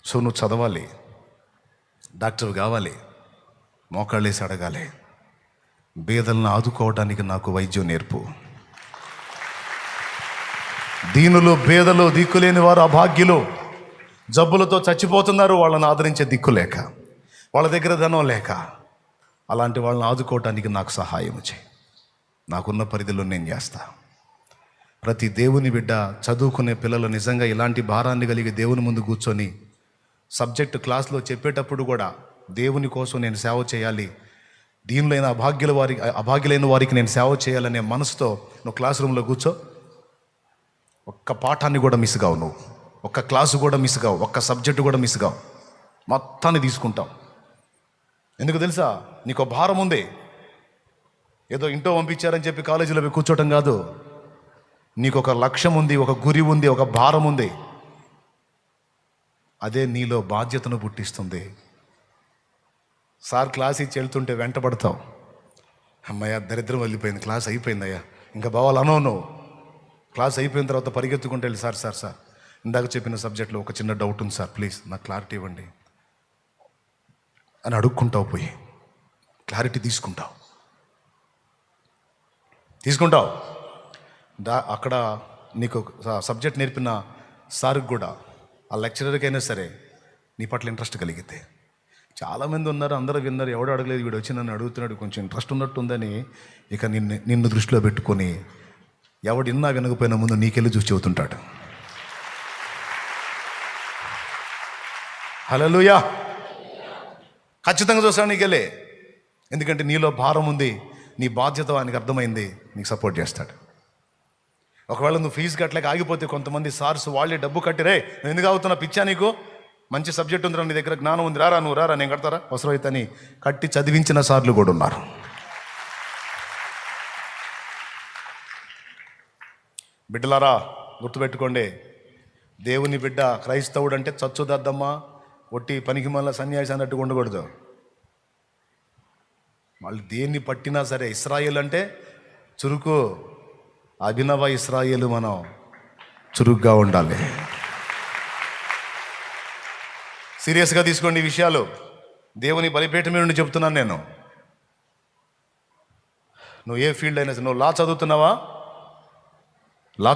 So నువ్వు చదవాలి, doctor కావాలి, మోకాళ్ళేసి అడగాలి, బీదలను ఆదుకోవడానికి నాకు వైద్యం నేర్పు. దీనులు, బేదలు, దిక్కులేని వారు, అభాగ్యులు, జబ్బులతో చచ్చిపోతున్నారు, వాళ్ళని ఆదరించే దిక్కు లేక, వాళ్ళ దగ్గర ధనం లేక. అలాంటి వాళ్ళని ఆదుకోవటానికి నాకు సహాయం చేయి. నాకున్న పరిధిలో నేను చేస్తా. ప్రతి దేవుని బిడ్డ, చదువుకునే పిల్లలు నిజంగా ఇలాంటి భారాన్ని కలిగి దేవుని ముందు కూర్చొని సబ్జెక్టు క్లాస్లో చెప్పేటప్పుడు కూడా దేవుని కోసం నేను సేవ చేయాలి, దీనిలైన అభాగ్యులైన వారికి నేను సేవ చేయాలనే మనసుతో నువ్వు క్లాస్ రూమ్లో కూర్చో. ఒక్క పాఠాన్ని కూడా మిస్ కావు, నువ్వు ఒక్క క్లాసు కూడా మిస్ కావు, ఒక్క సబ్జెక్టు కూడా మిస్ కావు, మొత్తాన్ని తీసుకుంటావు. ఎందుకు తెలుసా? నీకు భారం ఉంది. ఏదో ఇంట్లో పంపించారని చెప్పి కాలేజీలో పోయి కూర్చోవటం కాదు. నీకు ఒక లక్ష్యం ఉంది, ఒక గురి ఉంది, ఒక భారం ఉంది. అదే నీలో బాధ్యతను పుట్టిస్తుంది. సార్ క్లాస్ ఇచ్చి వెళ్తుంటే వెంటబడతావు. అమ్మయ్య దరిద్రం వెళ్ళిపోయింది, క్లాస్ అయిపోయిందయ్యా, ఇంకా బావాలనో నువ్వు. క్లాస్ అయిపోయిన తర్వాత పరిగెత్తుకుంటే వెళ్ళి సార్ సార్ సార్ ఇందాక చెప్పిన సబ్జెక్ట్లో ఒక చిన్న డౌట్ ఉంది సార్, ప్లీజ్ నాకు క్లారిటీ ఇవ్వండి అని అడుక్కుంటావు. పోయి క్లారిటీ తీసుకుంటావు. అక్కడ నీకు సబ్జెక్ట్ నేర్పిన సార్కి కూడా, ఆ లెక్చరర్కైనా సరే నీ పట్ల ఇంట్రెస్ట్ కలిగితే. చాలామంది ఉన్నారు, అందరూ విన్నారు, ఎవడు అడగలేదు, వీడు వచ్చి నన్ను అడుగుతున్నాడు, కొంచెం ఇంట్రెస్ట్ ఉన్నట్టుందని ఇక నిన్ను దృష్టిలో పెట్టుకొని ఎవడు ఇన్నా వినకపోయినా ముందు నీకెళ్ళి చూసి చెబుతుంటాడు. హల్లెలూయా. ఖచ్చితంగా చూస్తాను నీకెళ్ళి. ఎందుకంటే నీలో భారం ఉంది, నీ బాధ్యత ఆయనకు అర్థమైంది, నీకు సపోర్ట్ చేస్తాడు. ఒకవేళ నువ్వు ఫీజు కట్టలేక ఆగిపోతే కొంతమంది సార్స్ వాళ్ళే డబ్బు కట్టిరే, నేను ఎందుకు అవుతున్నా, పిచ్చా నీకు, మంచి సబ్జెక్ట్ ఉందిరా, నీ దగ్గర జ్ఞానం ఉంది, రారా నువ్వు రారా, నేను కడతారా, అవసరమైతే అని కట్టి చదివించిన సార్లు కూడా ఉన్నారు. బిడ్డలారా గుర్తుపెట్టుకోండి, దేవుని బిడ్డ క్రైస్తవుడు అంటే చచ్చుదద్దమ్మ, ఒట్టి పనికి మళ్ళీ సన్యాసి అన్నట్టుగా ఉండకూడదు. వాళ్ళు దేన్ని పట్టినా సరే, ఇస్రాయేల్ అంటే చురుకు, అభినవ ఇస్రాయేలు, మనం చురుగ్గా ఉండాలి. సీరియస్గా తీసుకోండి ఈ విషయాలు. దేవుని బలిపీఠం మీద నుండి చెప్తున్నాను నేను. నువ్వు ఏ ఫీల్డ్ అయినా సరే, నువ్వు లా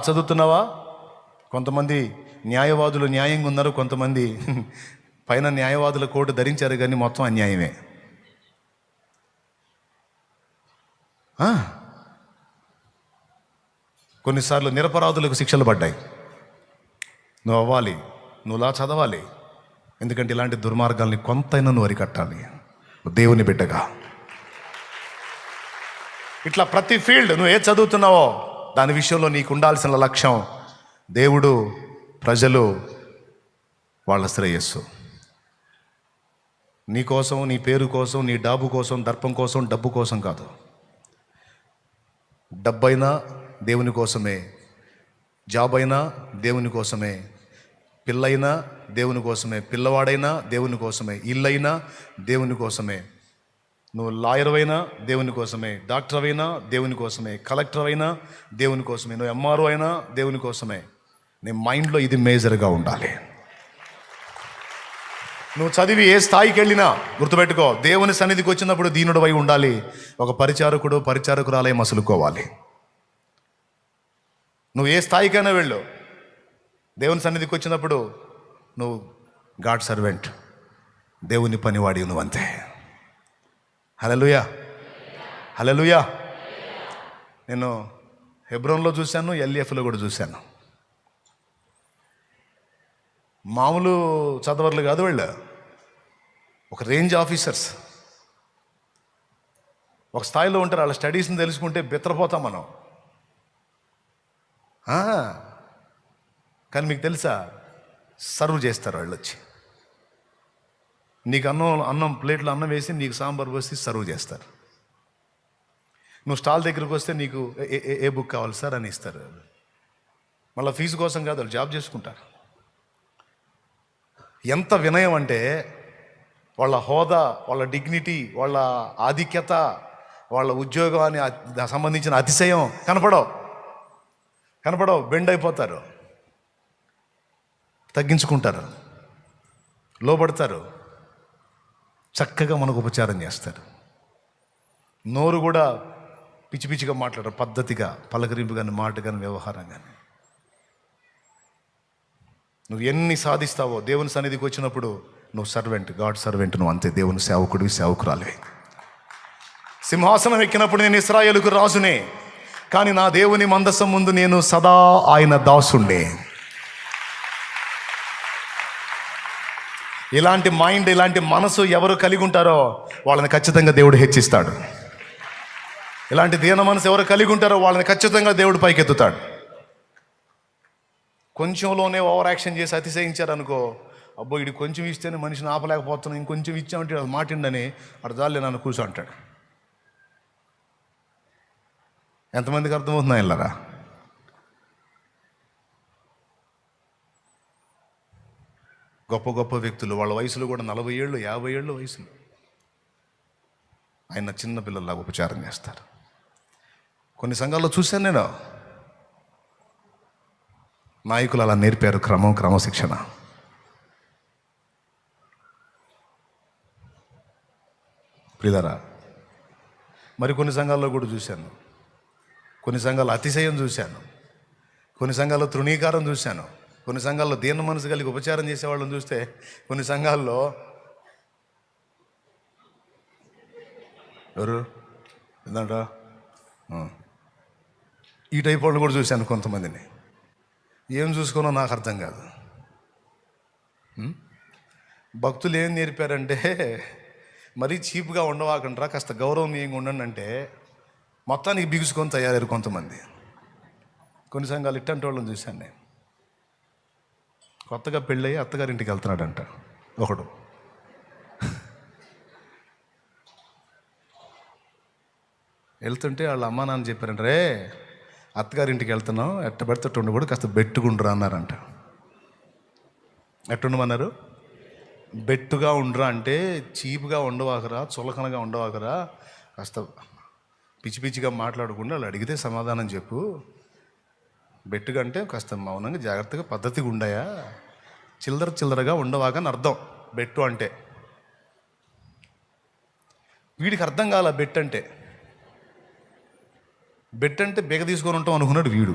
చదువుతున్నావా? కొంతమంది న్యాయవాదులు న్యాయంగా ఉన్నారు, కొంతమంది పైన న్యాయవాదుల కోటు ధరించారు కానీ మొత్తం అన్యాయమే. కొన్నిసార్లు నిరపరాధులకు శిక్షలు పడ్డాయి. నువ్వు అవ్వాలి, నువ్వు లా చదవాలి. ఎందుకంటే ఇలాంటి దుర్మార్గాల్ని కొంతైనా నువ్వు అరికట్టాలి దేవుని బిడ్డగా. ఇట్లా ప్రతి ఫీల్డ్ నువ్వు ఏ చదువుతున్నావో దాని విషయంలో నీకు ఉండాల్సిన లక్ష్యం దేవుడు, ప్రజలు, వాళ్ళ శ్రేయస్సు. నీ కోసం, నీ పేరు కోసం, నీ డాబు కోసం, దర్పం కోసం, డబ్బు కోసం కాదు. డబ్బైనా దేవుని కోసమే, జాబ్ అయినా దేవుని కోసమే, పిల్లైనా దేవుని కోసమే, పిల్లవాడైనా దేవుని కోసమే, ఇల్లైనా దేవుని కోసమే. నువ్వు లాయర్ అయినా దేవుని కోసమే, డాక్టర్ అయినా దేవుని కోసమే, కలెక్టర్ అయినా దేవుని కోసమే, నువ్వు ఎంఆర్ఓ అయినా దేవుని కోసమే. నీ మైండ్లో ఇది మేజర్గా ఉండాలి. నువ్వు చదివి ఏ స్థాయికి వెళ్ళినా గుర్తుపెట్టుకో, దేవుని సన్నిధికి వచ్చినప్పుడు దీనుడు అయి ఉండాలి. ఒక పరిచారకురాలే మసులుకోవాలి. నువ్వు ఏ స్థాయికైనా వెళ్ళు, దేవుని సన్నిధికి వచ్చినప్పుడు నువ్వు గాడ్ సర్వెంట్, దేవుని పనివాడి నువ్వంతే. హల్లెలూయా, హల్లెలూయా. నేను హెబ్రోన్లో చూశాను, ఎల్ఎఫ్లో కూడా చూశాను. మామూలు చదవర్లు కాదు వాళ్ళు, ఒక రేంజ్ ఆఫీసర్స్, ఒక స్థాయిలో ఉంటారు. వాళ్ళ స్టడీస్ని తెలుసుకుంటే బెత్తరపోతాం మనం. కానీ మీకు తెలుసా, సర్వ్ చేస్తారు వాళ్ళు వచ్చి. నీకు అన్నం ప్లేట్లో అన్నం వేసి నీకు సాంబార్ పోసి సర్వ్ చేస్తారు. నువ్వు స్టాల్ దగ్గరకు వస్తే నీకు ఏ బుక్ కావాలి సార్ అని ఇస్తారు. మళ్ళీ ఫీజు కోసం కాదు, వాళ్ళు జాబ్ చేసుకుంటారు. ఎంత వినయం అంటే వాళ్ళ హోదా, వాళ్ళ డిగ్నిటీ, వాళ్ళ ఆధిక్యత, వాళ్ళ ఉద్యోగానికి సంబంధించిన అతిశయం కనపడవు, బెండ్ అయిపోతారు, తగ్గించుకుంటారు. లోబడతారు, చక్కగా మనకు ఉపచారం చేస్తారు. నోరు కూడా పిచ్చి పిచ్చిగా మాట్లాడరు, పద్ధతిగా పలకరింపు కానీ, మాట కానీ, వ్యవహారం కానీ. నువ్వు ఎన్ని సాధిస్తావో దేవుని సన్నిధికి వచ్చినప్పుడు నువ్వు సర్వెంట్, గాడ్ సర్వెంట్, నువ్వు అంతే. దేవుని సేవకుడివి, సేవకురాలివి. సింహాసనం ఎక్కినప్పుడు నేను ఇశ్రాయేలుకు రాజునే, కానీ నా దేవుని మందసం ముందు నేను సదా ఆయన దాసుండే. ఇలాంటి మైండ్, ఇలాంటి మనసు ఎవరు కలిగి ఉంటారో వాళ్ళని ఖచ్చితంగా దేవుడు హెచ్చిస్తాడు. ఇలాంటి దీన మనసు ఎవరు కలిగి ఉంటారో వాళ్ళని ఖచ్చితంగా దేవుడు పైకెత్తుతాడు. కొంచెంలోనే ఓవర్ యాక్షన్ చేసి అతిశయించారనుకో, అబ్బో ఇది కొంచెం ఇస్తేనే మనిషిని ఆపలేకపోతున్నాను, ఇంకొంచెం ఇచ్చామంటే అది మాటిండని అర్థాలే నన్ను కూర్చో అంటాడు. ఎంతమందికి అర్థమవుతుందా ఇల్లరా? గొప్ప గొప్ప వ్యక్తులు వాళ్ళ వయసులో కూడా 40 ఏళ్ళు 50 ఏళ్ళు వయసులో ఆయన చిన్న పిల్లల్లాగా ఉపచారం చేస్తారు. కొన్ని సంఘాల్లో చూశాను నేను, నాయకులు అలా నేర్పారు, క్రమశిక్షణ. ప్రియులారా, మరి కొన్ని సంఘాల్లో కూడా చూశాను, కొన్ని సంఘాల్లో అతిశయం చూశాను, కొన్ని సంఘాల్లో తృణీకారం చూశాను, కొన్ని సంఘాల్లో దీన మనసు కలిగి ఉపచారం చేసేవాళ్ళని చూస్తే, కొన్ని సంఘాల్లో ఎవరు ఏందంట ఈ టైప్ వాళ్ళని కూడా చూశాను. కొంతమందిని ఏం చూసుకోనో నాకు అర్థం కాదు. భక్తులు ఏం నేర్పారంటే, మరీ చీప్గా ఉండవాకంటారా, కాస్త గౌరవనీయంగా ఉండండి అంటే మొత్తానికి బిగుసుకొని తయారయ్యారు కొంతమంది. కొన్ని సంఘాలు ఇట్టంటి వాళ్ళని చూశాను నేను. కొత్తగా పెళ్ళయి అత్తగారింటికి వెళ్తున్నాడంట ఒకడు. వెళ్తుంటే వాళ్ళ అమ్మా నాన్న చెప్పారంట, రే అత్తగారింటికి వెళ్తున్నాం, ఎట్ట పెడితే అట్టు కూడా కాస్త బెట్టుకుండ్రా అన్నారంట. ఎట్టుండమన్నారు? బెట్టుగా ఉండరా అంటే చీప్గా ఉండవాకరా, చులకనగా ఉండవాకరా, కాస్త పిచ్చి పిచ్చిగా మాట్లాడకుండా వాళ్ళు అడిగితే సమాధానం చెప్పు. బెట్టుగా అంటే కాస్త మౌనంగా జాగ్రత్తగా పద్ధతిగా ఉండాయా, చిల్లరగా ఉండవాకని అర్థం బెట్టు అంటే. వీడికి అర్థం కాల బెట్ అంటే. బెట్ అంటే బెగ తీసుకొని ఉంటాం అనుకున్నాడు వీడు.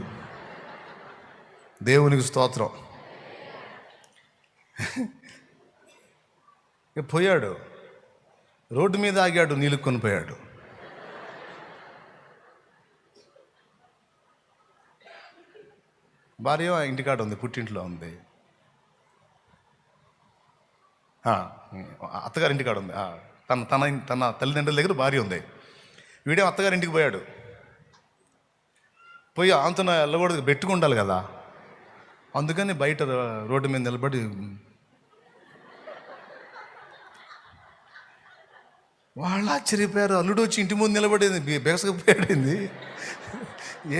దేవునికి స్తోత్రం. పోయాడు, రోడ్డు మీద ఆగాడు, నీళ్ళు కొనిపోయాడు. భార్య ఇంటికాడ ఉంది, పుట్టింట్లో ఉంది, అత్తగారింటికాడ ఉంది. తన తల్లిదండ్రుల దగ్గర భార్య ఉంది. వీడే అత్తగారింటికి పోయాడు. పోయి ఆంతన వెళ్ళకూడదు, పెట్టుకుండాలి కదా, అందుకని బయట రోడ్డు మీద నిలబడి వాళ్ళు ఆశ్చర్యపోయారు. అల్లుడు వచ్చి ఇంటి ముందు నిలబడేది, బెగసకపోయాడేంది,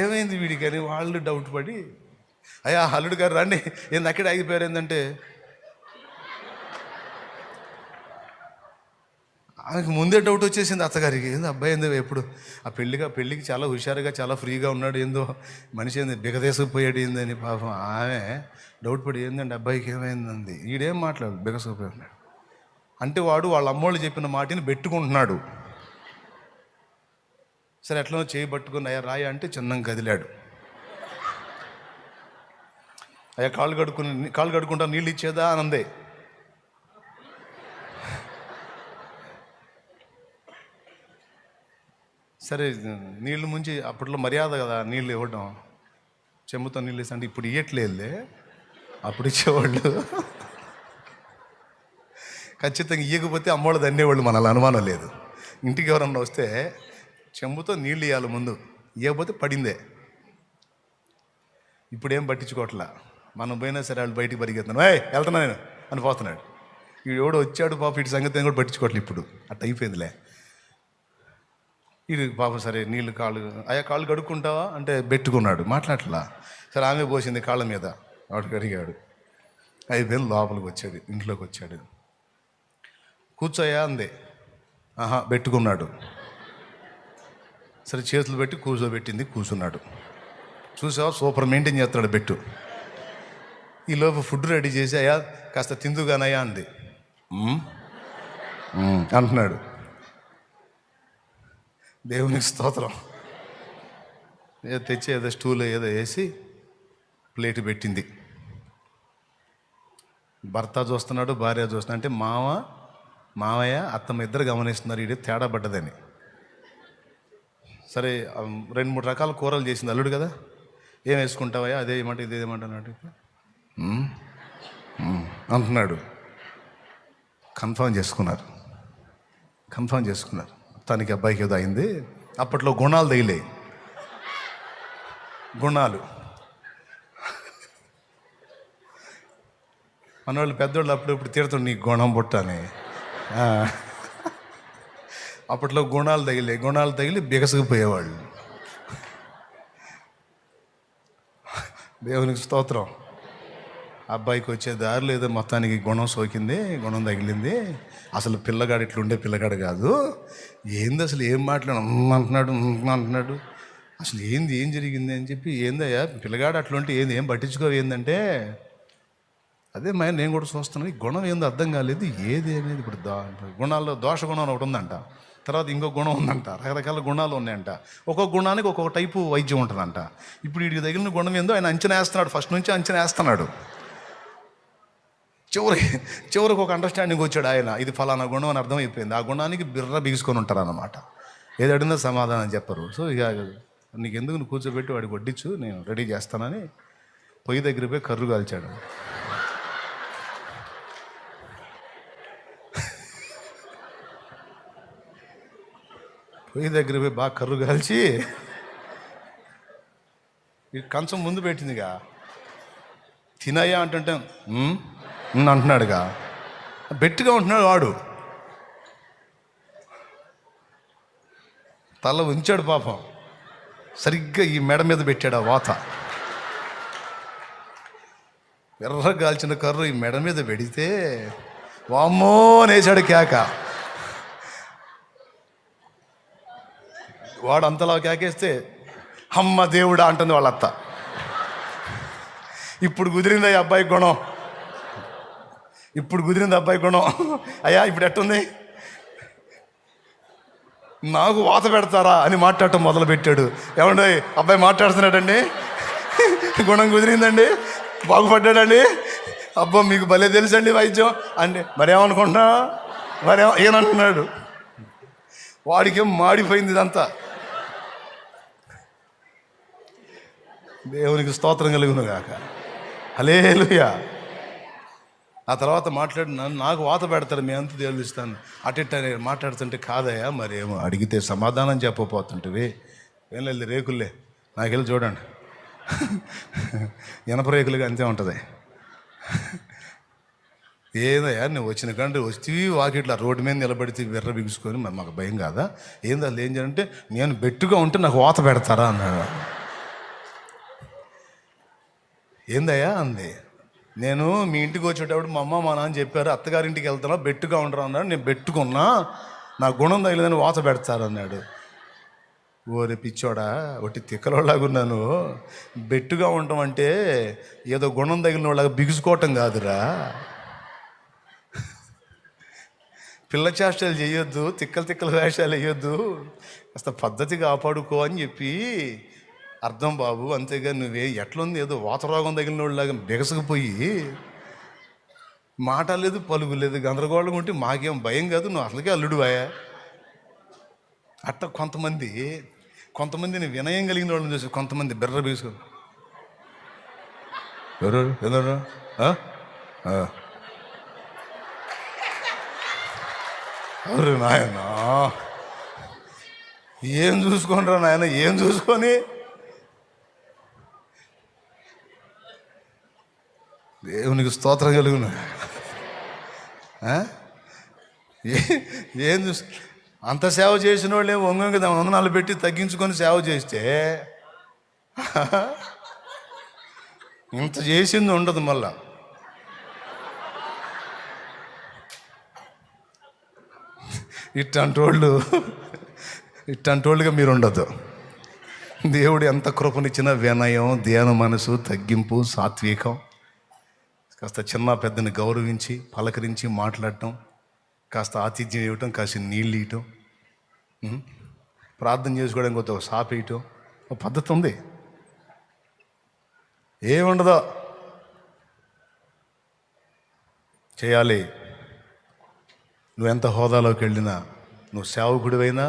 ఏమైంది వీడికి అని వాళ్ళు డౌట్ పడి, అయ్యా అల్లుడు గారు రండి, ఏంది అక్కడే ఆగిపోయారు ఏంటంటే, ఆమెకు ముందే డౌట్ వచ్చేసింది అత్తగారికి. ఏంది అబ్బాయి ఏందో ఎప్పుడు ఆ పెళ్ళికి చాలా హుషారుగా చాలా ఫ్రీగా ఉన్నాడు, ఏందో మనిషి ఏంది బిగదేసుకుపోయాడు ఏందని పాపం ఆమె డౌట్ పడి, ఏందండి అబ్బాయికి ఏమైందంది. ఈడేం మాట్లాడు, బిగసుకుపోయి ఉన్నాడు అంటే వాడు వాళ్ళ అమ్మోళ్ళు చెప్పిన మాటని పెట్టుకుంటున్నాడు. సరే ఎట్లనో చేయి పట్టుకుని అయ్యా రాయ అంటే చిన్నంగా కదిలాడు. అయ్యా కాళ్ళు కడుక్కుంటా నీళ్ళు ఇచ్చేదా అని అందే. సరే నీళ్ళు ముంచి, అప్పట్లో మర్యాద కదా నీళ్ళు ఇవ్వడం, చెంబుతో నీళ్ళు ఇస్తా అంటే ఇప్పుడు ఇవ్వట్లేదులే, అప్పుడు ఇచ్చేవాళ్ళు. ఖచ్చితంగా ఇవ్వకపోతే అమ్మోళ్ళు దండేవాళ్ళు, మనల్ని అనుమానం లేదు. ఇంటికి ఎవరన్నా వస్తే చెంబుతో నీళ్ళు ఇవ్వాలి ముందు, ఇవ్వకపోతే పడిందే. ఇప్పుడేం పట్టించుకోవట్లా, మనం పోయినా సరే వాళ్ళు బయటికి పరిగెత్తున్నాను, వెళ్తున్నా నేను అని పోతున్నాడు. వీడు ఎవడో వచ్చాడు పాప, ఇటు సంగతి కూడా పట్టించుకోవట్లేదు. ఇప్పుడు అట్ట అయిపోయిందిలే. ఇది పాపం సరే నీళ్ళు కాళ్ళు కడుక్కుంటావా అంటే పెట్టుకున్నాడు, మాట్లాడట్లా. సరే ఆమె పోసింది కాళ్ళ మీద, వాడు కడిగాడు, అయిపోయింది. లోపలికి వచ్చాడు, ఇంట్లోకి వచ్చాడు. కూర్చోయా అందే, పెట్టుకున్నాడు. సరే చేతులు పెట్టి కూర్చోబెట్టింది, కూర్చున్నాడు. చూసావా సూపర్ మెయింటైన్ చేస్తున్నాడు బెట్టు. ఈలోపు ఫుడ్ రెడీ చేసి, అయ్యా కాస్త తిందుగానయ్యా అంది. అంటున్నాడు. దేవునికి స్తోత్రం. ఏదో తెచ్చి ఏదో స్టూల్ ఏదో వేసి ప్లేట్ పెట్టింది. భర్త చూస్తున్నాడు, భార్య చూస్తున్నాడు. అంటే మావయ్య అత్తమ్మ ఇద్దరు గమనిస్తున్నారు ఇది తేడా పడ్డదని. సరే 2-3 రకాల కూరలు చేసింది అల్లుడు కదా. ఏం వేసుకుంటావయ్యా, అదే ఏమంటే ఇదే ఏమంటున్నాడు అంటున్నాడు. కన్ఫర్మ్ చేసుకున్నారు. తనకి అబ్బాయికి ఏదో అయింది. అప్పట్లో గుణాలు తగిలే గుణాలు. మనవాళ్ళు పెద్దోళ్ళు అప్పుడప్పుడు తీరుతాడు నీ గుణం పుట్టని. అప్పట్లో గుణాలు తగిలి బిగసగిపోయేవాళ్ళు. దేవునికి స్తోత్రం. అబ్బాయికి వచ్చే దారిలో ఏదో మొత్తానికి గుణం సోకింది, గుణం తగిలింది. అసలు పిల్లగాడు ఇట్లుండే పిల్లగాడు కాదు. ఏంది అసలు ఏం అంటున్నాడు. అసలు ఏం జరిగింది అని చెప్పి, ఏందయ్యా పిల్లగాడు అట్లుంటే ఏం పట్టించుకోవేందంటే, అదే నేను కూడా చూస్తున్నాను. ఈ గుణం ఏందో అర్థం కాలేదు ఏది అనేది. ఇప్పుడు గుణాల్లో దోష గుణం ఒకటి ఉందంట, తర్వాత ఇంకో గుణం ఉందంట, రకరకాల గుణాలు ఉన్నాయంట. ఒక్కొక్క గుణానికి ఒక్కొక్క టైపు వైద్యం ఉంటుందంట. ఇప్పుడు వీడికి తగిలిన గుణం ఏందో ఆయన అంచనా వేస్తున్నాడు, ఫస్ట్ నుంచి అంచనా వేస్తున్నాడు. చివరికి ఒక అండర్స్టాండింగ్ వచ్చాడు ఆయన, ఇది ఫలానా గుణం అని అర్థమైపోయింది. ఆ గుణానికి బిగుసుకొని ఉంటారు అన్నమాట. ఏది అడిగినా సమాధానం చెప్పరు. సో ఇక నీకు ఎందుకు నువ్వు కూర్చోబెట్టి వాడికి వడ్డించు, నేను రెడీ చేస్తానని పొయ్యి దగ్గర పోయి కర్రు కాల్చాడు. పొయ్యి దగ్గర పోయి బాగా కర్రు కాల్చి కంచం ముందు పెట్టిందిగా. తినయ్యా అంటుంటే అంటున్నాడుగా, బెట్టుగా ఉంటున్నాడు వాడు. తల ఉంచాడు పాపం, సరిగ్గా ఈ మెడ మీద పెట్టాడు ఆ వాత. ఎర్ర కాల్చిన కర్రు ఈ మెడ మీద పెడితే వామ్మో నేసాడు కేక. వాడు అంతలా కేకేస్తే అమ్మ దేవుడా అంటుంది వాళ్ళ అత్త. ఇప్పుడు కుదిరింది అబ్బాయి గుణం, అయ్యా ఇప్పుడు ఎట్టుంది, నాకు వాత పెడతారా అని మాట్లాడటం మొదలుపెట్టాడు. ఏమండి అబ్బాయి మాట్లాడుతున్నాడండి, గుణం కుదిరిందండి, బాగుపడ్డాడండి, అబ్బా మీకు భలే తెలుసండి వైద్యం అంటే. మరేమనుకుంటున్నా, ఏనంటున్నాడు. వాడికేం మాడిపోయింది ఇదంతా. దేవునికి స్తోత్రం కలుగును గాక. హల్లెలూయా. ఆ తర్వాత నాకు వాత పెడతారు, మీ అంత తెలుస్తాను అట్ట మాట్లాడుతుంటే, కాదయ్యా మరేమో అడిగితే సమాధానం చెప్పపోతుంటివి. ఏం లేదు రేకుల్లే, నాకెళ్ళి చూడండి ఇనప రేకులుగా అంతే ఉంటుంది. ఏదయ్యా నువ్వు వచ్చిన కంటే వచ్చి వాకిట్లా రోడ్డు మీద నిలబడితే విర్ర బిగుసుకొని మరి మాకు భయం కాదా, ఏంది వాళ్ళు ఏం చేయాలంటే, నేను బెట్టుగా ఉంటే నాకు వాత పెడతారా అన్నాడు. ఏందయ్యా అంది. నేను మీ ఇంటికి వచ్చేటప్పుడు మా అమ్మ మా నాన్న చెప్పారు, అత్తగారింటికి వెళ్తున్నా బెట్టుగా ఉండరు అన్నాడు. నేను బెట్టుకున్నా, నా గుణం తగిలిదని వాత పెడతారు అన్నాడు. ఓరే పిచ్చోడా, ఒకటి తిక్కలోలాగున్నాను. బెట్టుగా ఉండటం అంటే ఏదో గుణం తగిలిన వాళ్ళగా బిగుసుకోవటం కాదురా. పిల్ల చేష్టలు చేయొద్దు, తిక్కల వేషాలు వేయొద్దు, కాస్త పద్ధతి కాపాడుకో అని చెప్పి అర్థం బాబు. అంతేగా నువ్వే ఎట్లుంది ఏదో వాతరోగం తగిలిన వాళ్ళలాగా బిగసకపోయి మాట లేదు పలుగు లేదు, గందరగోళం ఉంటే మాకేం భయం కాదు, నువ్వు అసలుకే అల్లుడువాయా. అట్ట కొంతమందిని వినయం కలిగిన వాళ్ళని చూసి కొంతమంది బిర్ర బీసుకో. ఎవరు నాయనా, ఏం చూసుకోనరా నాయన, ఏం చూసుకొని. దేవునికి స్తోత్రం కలుగును. ఏం చూసు అంత సేవ చేసిన వాళ్ళు ఏమో వంగ వందనాలు పెట్టి తగ్గించుకొని సేవ చేస్తే ఇంత చేసింది ఉండదు. మళ్ళా ఇట్టంటోళ్ళుగా మీరు ఉండదు. దేవుడు ఎంత కృపనిచ్చినా వినయం, ధ్యాన మనసు, తగ్గింపు, సాత్వికం, కాస్త చిన్న పెద్దని గౌరవించి పలకరించి మాట్లాడటం, కాస్త ఆతిథ్యం ఇవ్వటం, కాస్త నీళ్ళు ఇవ్వటం, ప్రార్థన చేసుకోవడానికి ఒక సాప వేయటం, ఒక పద్ధతి ఉంది. ఏముండదో చేయాలి. నువ్వెంత హోదాలోకి వెళ్ళినా, నువ్వు సేవకుడివైనా,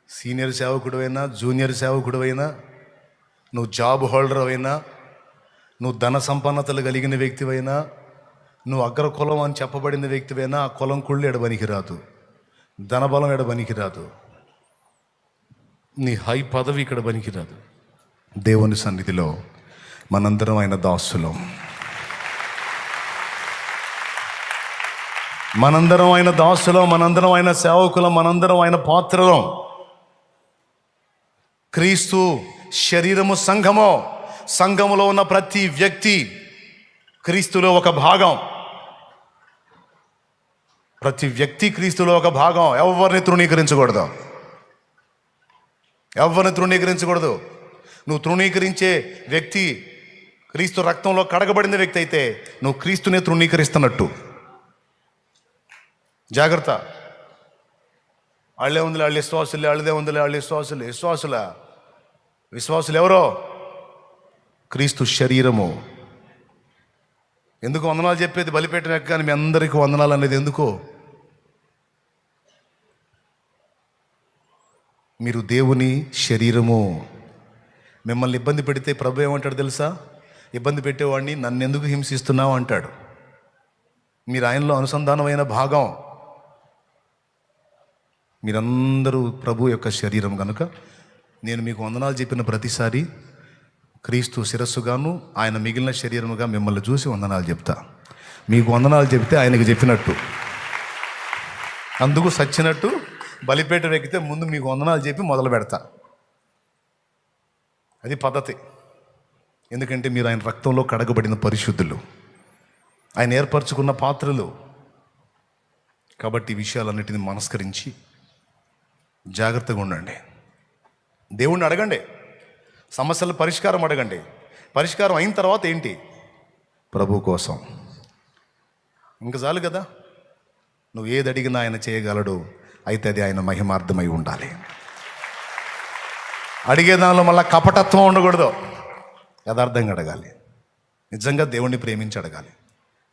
సీనియర్ సేవకుడివైనా, జూనియర్ సేవకుడివైనా, నువ్వు జాబ్ హోల్డర్ అయినా, నువ్వు ధన సంపన్నతలు కలిగిన వ్యక్తివైనా, నువ్వు అగ్ర కులం అని చెప్పబడిన వ్యక్తివైనా, ఆ కులం కుళ్ళు ఎడబనికి రాదు, ధనబలం ఎడబనికి రాదు, నీ హై పదవి ఇక్కడ బనికి రాదు. దేవుని సన్నిధిలో మనందరం ఆయన దాసులం, మనందరం ఆయన దాసులం, మనందరం ఆయన సేవకులం, మనందరం ఆయన పాత్రలం. క్రీస్తు శరీరము సంఘము, సంఘములో ఉన్న ప్రతి వ్యక్తి క్రీస్తులో ఒక భాగం. ప్రతి వ్యక్తి క్రీస్తులో ఒక భాగం. ఎవరిని తృణీకరించకూడదు, ఎవరిని తృణీకరించకూడదు. నువ్వు తృణీకరించే వ్యక్తి క్రీస్తు రక్తంలో కడగబడిన వ్యక్తి అయితే నువ్వు క్రీస్తునే తృణీకరిస్తున్నట్టు. జాగ్రత్త. వాళ్ళే ఉందిలే, వాళ్ళు విశ్వాసులే, వాళ్ళదే ఉందిలే, వాళ్ళు విశ్వాసులే. విశ్వాసులు ఎవరో? క్రీస్తు శరీరము. ఎందుకు వందనాలు చెప్పేది? బలిపీఠం ఎక్కగానే మీ అందరికీ వందనాలు అనేది ఎందుకు? మీరు దేవుని శరీరము. మిమ్మల్ని ఇబ్బంది పెడితే ప్రభు ఏమంటాడు తెలుసా? ఇబ్బంది పెట్టేవాడిని నన్ను ఎందుకు హింసిస్తున్నావు అంటాడు. మీరు ఆయనలో అనుసంధానమైన భాగం. మీరందరూ ప్రభు యొక్క శరీరం కనుక నేను మీకు వందనాలు చెప్పిన ప్రతిసారి క్రీస్తు శిరస్సుగాను ఆయన మిగిలిన శరీరముగా మిమ్మల్ని చూసి వందనాలు చెప్తా. మీకు వందనాలు చెప్తే ఆయనకు చెప్పినట్టు. అందుకు సచ్చినట్టు బలిపేట ఎక్కితే ముందు మీకు వందనాలు చెప్పి మొదలు పెడతా. అది పద్ధతి. ఎందుకంటే మీరు ఆయన రక్తంలో కడగబడిన పరిశుద్ధులు, ఆయన ఏర్పరచుకున్న పాత్రలు. కాబట్టి ఈ విషయాలన్నిటిని మనస్కరించి జాగ్రత్తగా ఉండండి. దేవుణ్ణి అడగండి, సమస్యల పరిష్కారం అడగండి. పరిష్కారం అయిన తర్వాత ఏంటి? ప్రభు కోసం. ఇంక చాలు కదా. నువ్వు ఏది అడిగినా ఆయన చేయగలడు. అయితే అది ఆయన మహిమార్థమై ఉండాలి. అడిగే దానిలో మళ్ళీ కపటత్వం ఉండకూడదు. యథార్థంగా అడగాలి. నిజంగా దేవుణ్ణి ప్రేమించి అడగాలి.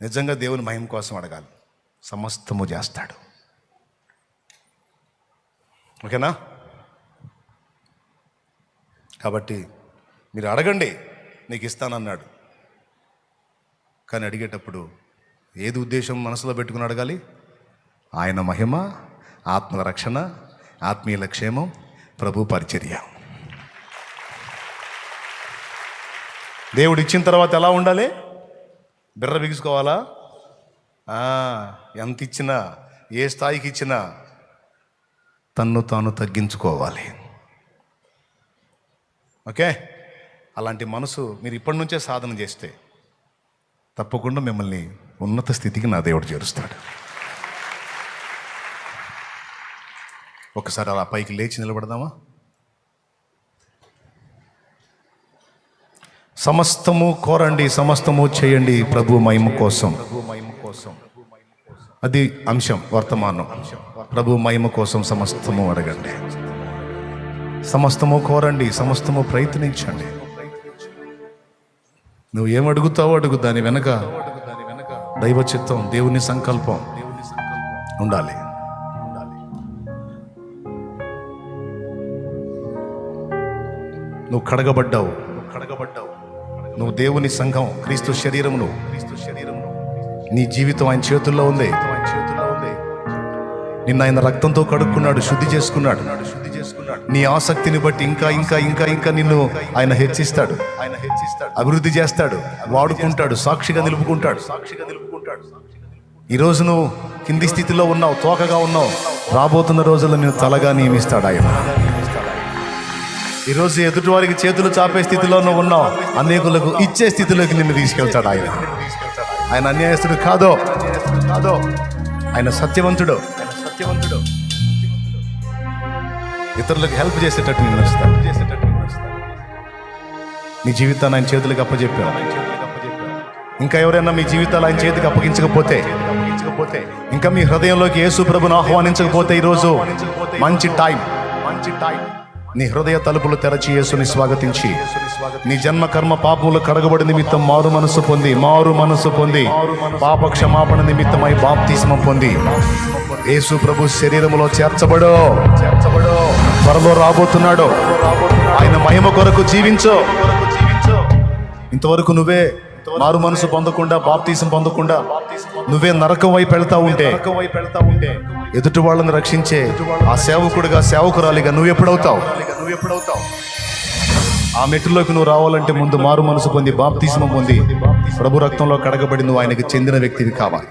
నిజంగా దేవుని మహిమ కోసం అడగాలి. సమస్తము చేస్తాడు. ఓకేనా? కాబట్టి మీరు అడగండి, నీకు ఇస్తానన్నాడు. కానీ అడిగేటప్పుడు ఏది ఉద్దేశం మనసులో పెట్టుకుని అడగాలి? ఆయన మహిమ, ఆత్మల రక్షణ, ఆత్మీయుల క్షేమం, ప్రభు పరిచర్య. దేవుడు ఇచ్చిన తర్వాత ఎలా ఉండాలి? బిర్ర బిగుసుకోవాలా? ఎంత ఇచ్చినా, ఏ స్థాయికి ఇచ్చినా తన్ను తాను తగ్గించుకోవాలి. ఓకే? అలాంటి మనసు మీరు ఇప్పటి నుంచే సాధన చేస్తే తప్పకుండా మిమ్మల్ని ఉన్నత స్థితికి నా దేవుడు చేరుస్తాడు. ఒకసారి అలా పైకి లేచి నిలబడదామా? సమస్తము కోరండి, సమస్తము చేయండి ప్రభు మహిమ కోసం. అది అంశం, వర్తమానం. ప్రభు మహిమ కోసం సమస్తము అడగండి, సమస్తము కోరండి, సమస్తము ప్రయత్నించండి. నువ్వు ఏమడుగుతావో అడుగు, దాని వెనక దైవ చిత్తం, దేవుని సంకల్పం ఉండాలి. నువ్వు కడగబడ్డావు, నువ్వు దేవుని సంఘం, క్రీస్తు శరీరమును. నీ జీవితం ఆయన చేతుల్లో ఉంది. నిన్న ఆయన రక్తంతో కడుక్కున్నాడు, శుద్ధి చేసుకున్నాడు. నీ ఆసక్తిని బట్టి ఇంకా ఇంకా ఇంకా ఇంకా నిన్ను ఆయన హెచ్చిస్తాడు, అభివృద్ధి చేస్తాడు, వాడుకుంటాడు, సాక్షిగా నిలుపుకుంటాడు. ఈరోజు నువ్వు కింది స్థితిలో ఉన్నావు, తోకగా ఉన్నావు. రాబోతున్న రోజుల్లో నేను తలగా నియమిస్తాడు ఆయన. ఈరోజు ఎదుటివారికి చేతులు చాపే స్థితిలో నువ్వు ఉన్నావు, అనేకులకు ఇచ్చే స్థితిలోకి నిన్ను తీసుకెళ్తాడు ఆయన. ఆయన అన్యాయస్తుడు కాదో, ఆయన సత్యవంతుడు. ఇతరులకు హెల్ప్ చేసేటట్టు నేను నడుస్తాను. నీ జీవితాన్ని ఆయన చేతులకు అప్పచెప్పావు. ఇంకా ఎవరైనా మీ జీవితాలు ఆయన చేతికి అప్పగించకపోతే, ఇంకా మీ హృదయంలోకి యేసు ప్రభును ఆహ్వానించకపోతే, ఈరోజు మంచి టైం. నీ హృదయ తలుపులు తెరచి యేసుని స్వాగతించి, నీ జన్మ కర్మ పాపములు కడగబడి నిమిత్తం మారు మనసు పొంది పాప క్షమాపణ నిమిత్తమై బాప్తిస్మం పొంది యేసు ప్రభు శరీరములో చేర్చబడో త్వరలో రాబోతున్నాడు. ఆయన మహిమ కొరకు జీవించు. ఇంతవరకు నువ్వే మారు మనసు పొందకుండా, బాప్తీసం పొందకుండా నువ్వే నరకం వైపు వెళ్తా ఉంటే, ఎదుటి వాళ్ళని రక్షించే ఆ సేవకుడిగా, సేవకురాలిగా నువ్వు ఎప్పుడవుతావు? ఆ మెట్టులోకి నువ్వు రావాలంటే ముందు మారు మనసు పొంది, బాప్తీసం పొంది, ప్రభు రక్తంలో కడగబడి నువ్వు ఆయనకి చెందిన వ్యక్తివి కావాలి.